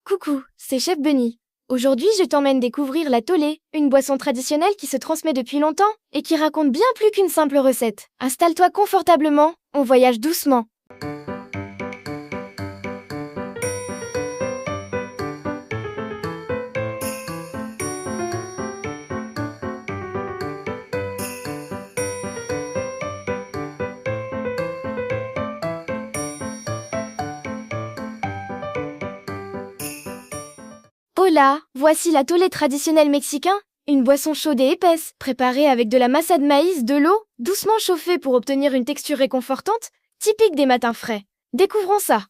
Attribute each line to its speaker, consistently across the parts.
Speaker 1: Coucou, c'est Chef Bunny. Aujourd'hui, je t'emmène découvrir la tolé, une boisson traditionnelle qui se transmet depuis longtemps et qui raconte bien plus qu'une simple recette. Installe-toi confortablement, on voyage doucement. Hola, voici la tolé traditionnelle mexicain, une boisson chaude et épaisse, préparée avec de la masa de maïs, de l'eau, doucement chauffée pour obtenir une texture réconfortante, typique des matins frais. Découvrons ça.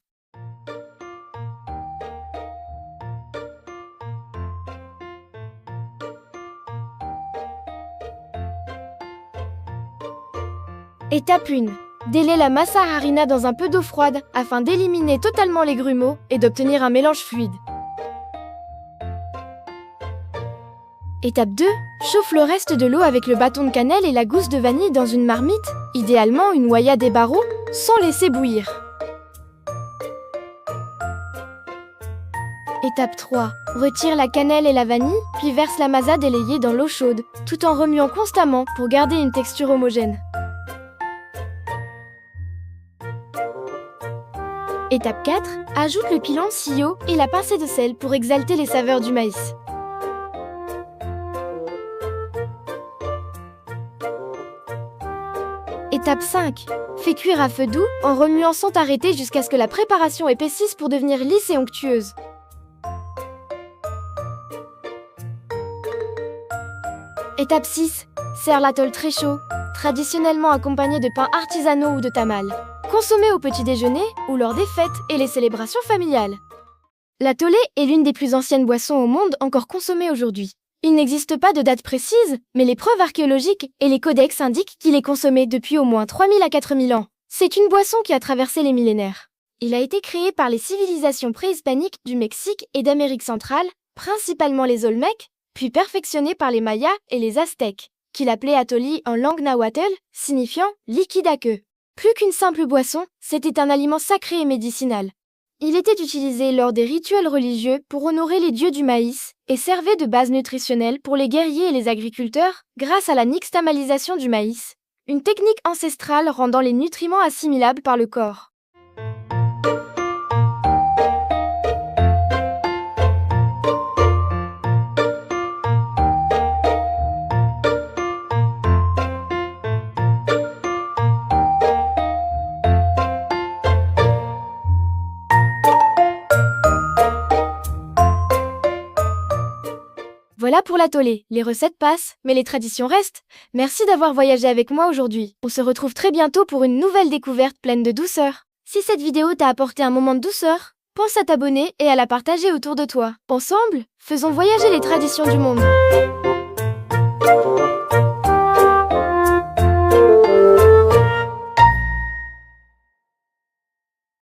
Speaker 1: Étape 1. Délaie la masa harina dans un peu d'eau froide afin d'éliminer totalement les grumeaux et d'obtenir un mélange fluide. Étape 2. Chauffe le reste de l'eau avec le bâton de cannelle et la gousse de vanille dans une marmite, idéalement une waya de barreaux, sans laisser bouillir. Étape 3. Retire la cannelle et la vanille, puis verse la masa délayée dans l'eau chaude, tout en remuant constamment pour garder une texture homogène. Étape 4. Ajoute le piloncillo et la pincée de sel pour exalter les saveurs du maïs. Étape 5. Fais cuire à feu doux en remuant sans t'arrêter jusqu'à ce que la préparation épaississe pour devenir lisse et onctueuse. Étape 6. Sers l'atole très chaud, traditionnellement accompagné de pains artisanaux ou de tamales. Consommé au petit déjeuner ou lors des fêtes et les célébrations familiales. La tolé est l'une des plus anciennes boissons au monde encore consommée aujourd'hui. Il n'existe pas de date précise, mais les preuves archéologiques et les codex indiquent qu'il est consommé depuis au moins 3000 à 4000 ans. C'est une boisson qui a traversé les millénaires. Il a été créé par les civilisations préhispaniques du Mexique et d'Amérique centrale, principalement les Olmecs, puis perfectionné par les Mayas et les Aztèques, qui l'appelaient atoli en langue nahuatl, signifiant « liquide aqueux ». Plus qu'une simple boisson, c'était un aliment sacré et médicinal. Il était utilisé lors des rituels religieux pour honorer les dieux du maïs et servait de base nutritionnelle pour les guerriers et les agriculteurs grâce à la nixtamalisation du maïs, une technique ancestrale rendant les nutriments assimilables par le corps. Voilà pour la tolé, les recettes passent, mais les traditions restent. Merci d'avoir voyagé avec moi aujourd'hui. On se retrouve très bientôt pour une nouvelle découverte pleine de douceur. Si cette vidéo t'a apporté un moment de douceur, pense à t'abonner et à la partager autour de toi. Ensemble, faisons voyager les traditions du monde.